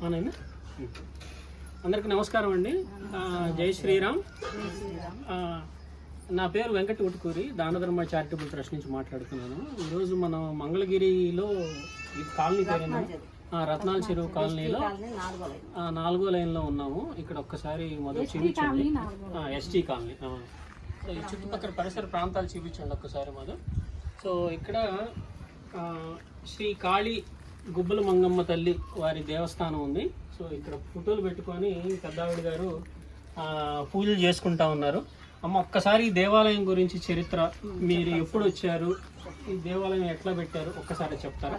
అవునండి. అందరికీ నమస్కారం అండి. జై శ్రీరామ్. నా పేరు వెంకట ఉటుకూరి, దానధర్మ చారిటబుల్ ట్రస్ట్ నుంచి మాట్లాడుతున్నాను. ఈరోజు మనం మంగళగిరిలో ఈ కాలనీ పేరైన రత్నాల చెరువు కాలనీలో 4వ లైన్లో ఉన్నాము. ఇక్కడ ఒక్కసారి మొదలు చూపించండి. ST colony. సో ఈ చుట్టుపక్కల పరిసర ప్రాంతాలు చూపించండి ఒక్కసారి మొదలు. సో ఇక్కడ శ్రీ కాళీ గుబ్బల మంగమ్మ తల్లి వారి దేవస్థానం ఉంది. సో ఇక్కడ ఫోటోలు పెట్టుకొని పెద్దావిడ గారు పూజలు చేసుకుంటా ఉన్నారు. అమ్మ, ఒక్కసారి ఈ దేవాలయం గురించి చరిత్ర, మీరు ఎప్పుడు వచ్చారు, ఈ దేవాలయం ఎట్లా పెట్టారు ఒక్కసారి చెప్తారా?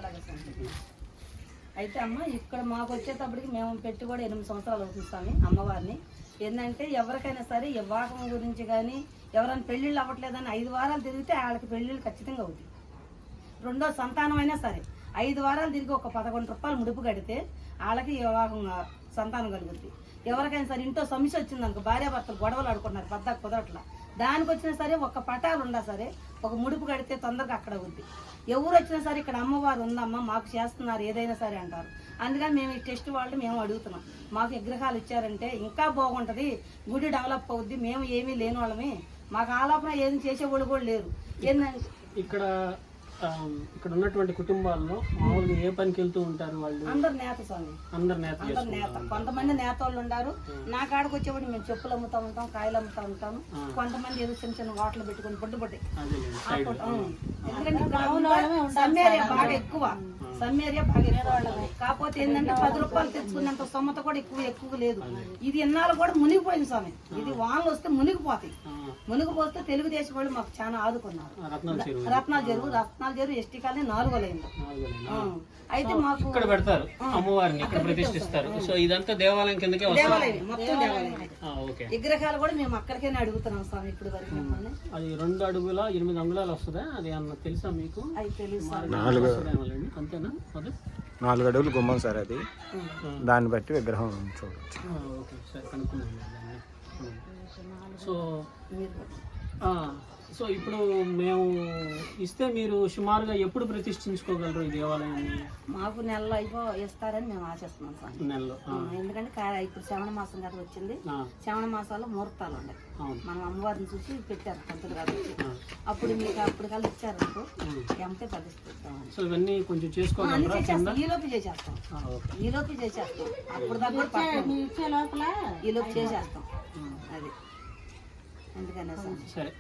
అయితే అమ్మ, ఇక్కడ మాకు వచ్చేటప్పటికి మేము పెట్టి కూడా 8 సంవత్సరాలు అవుతుంది అమ్మవారిని. ఏంటంటే ఎవరికైనా సరే వివాహం గురించి కానీ ఎవరైనా పెళ్ళిళ్ళు అవ్వట్లేదని 5 వారాలు తిరిగితే వాళ్ళకి పెళ్ళిళ్ళు ఖచ్చితంగా అవుతాయి. రెండో సంతానం అయినా సరే 5 వారాలు తిరిగి ఒక 11 రూపాయలు ముడుపు కడితే వాళ్ళకి వివాహం సంతానం కలుగుతుంది. ఎవరికైనా సరే ఇంట్లో సమస్య వచ్చిందనుకో, భార్యాభర్తలు గొడవలు ఆడుకున్నారు, పద్దాకు కుదరట్లా, దానికి వచ్చినా సరే ఒక పటాలు ఉన్నా సరే ఒక ముడుపు కడితే తొందరగా అక్కడ అవుద్ది. ఎవరు వచ్చినా సరే ఇక్కడ అమ్మవారు ఉందమ్మా, మాకు చేస్తున్నారు ఏదైనా సరే అంటారు. అందుకని మేము ఈ టెస్ట్ వాళ్ళు మేము అడుగుతున్నాం, మాకు విగ్రహాలు ఇచ్చారంటే ఇంకా బాగుంటుంది, గుడి డెవలప్ అవుద్ది. మేము ఏమీ లేని వాళ్ళమే, మాకు ఆలోపన ఏమి చేసేవాళ్ళు కూడా లేరు. ఏంటంటే ఇక్కడ ఉన్నటువంటి కుటుంబాల్లో మామూలుగా ఏ పనికి వెళ్తూ ఉంటారు వాళ్ళు? అందరు నేత స్వామి, అందరు నేత. కొంతమంది నేత వాళ్ళు ఉన్నారు. నా కాడకు వచ్చేవాడు మేము చెప్పులు అమ్ముతా ఉంటాం, కాయలు అమ్ముతా ఉంటాము. కొంతమంది ఏదో చిన్న చిన్న వాటలు పెట్టుకుని పొడ్డు ఎందుకంటే సమ్మేరియా బాగా ఎక్కువ, సమ్మేరియా బాగా ఎక్కువ. కాకపోతే ఏంటంటే 10 రూపాయలు తెచ్చుకున్నంత సొమ్మత కూడా ఎక్కువ లేదు. ఇది ఎన్నాళ్ళు కూడా మునిగిపోయింది స్వామి. ఇది వానలు వస్తే మునిగిపోతాయి. మునిగిపోతే తెలుగుదేశం వాళ్ళు మాకు చాలా ఆదుకున్నారు. రత్నాల చెరువు ఎస్టీ కాలనీ 4వ లైన్. అయితే మాకు ఇక్కడ పెడతారు అమ్మవారిని, ఇక్కడ ప్రతిష్ఠిస్తారు. సో ఇదంతా దేవాలయం కిందకే దేవాలయం, మొత్తం దేవాలయం. విగ్రహాలు కూడా మేము అక్కడికే అడుగుతున్నాం స్వామి ఇప్పుడు వరకు. అది 2 అడుగుల 8 అంగుళాలు వస్తుందా? అది అన్న తెలుసా మీకు? అది తెలుసు. అంతేనా? 4 అడుగులు గుమ్మం సార్, అది దాన్ని బట్టి విగ్రహం చూడవచ్చు. Okay sir, కనుక్కున్నాను. సో ఇప్పుడు మేము ఇస్తే మీరు సుమారుగా ఎప్పుడు ప్రతిష్ఠించుకోగలరు ఈ దేవాలయాన్ని? మాకు నెలలో ఇస్తారని మేము ఆశిస్తున్నాం సార్. నెలలో. ఎందుకంటే ఇప్పుడు శ్రవణ మాసం కదా వచ్చింది. శ్రవణ మాసాల్లో ముహూర్తాలు ఉన్నాయి. మనం అమ్మవారిని చూసి పెట్టారు పంతులు గారు వచ్చి, అప్పుడు మీకు అప్పుడు కల్లా ఇచ్చారనుకో ఎంతే ప్రతిష్ఠిస్తాం. సో ఇవన్నీ కొంచెం చేసుకోగలరా? ఈలోపు చేసేస్తాం. అప్పుడు దగ్గర ఈలోపు చేసేస్తాం. అది ఎందుకనే సరే.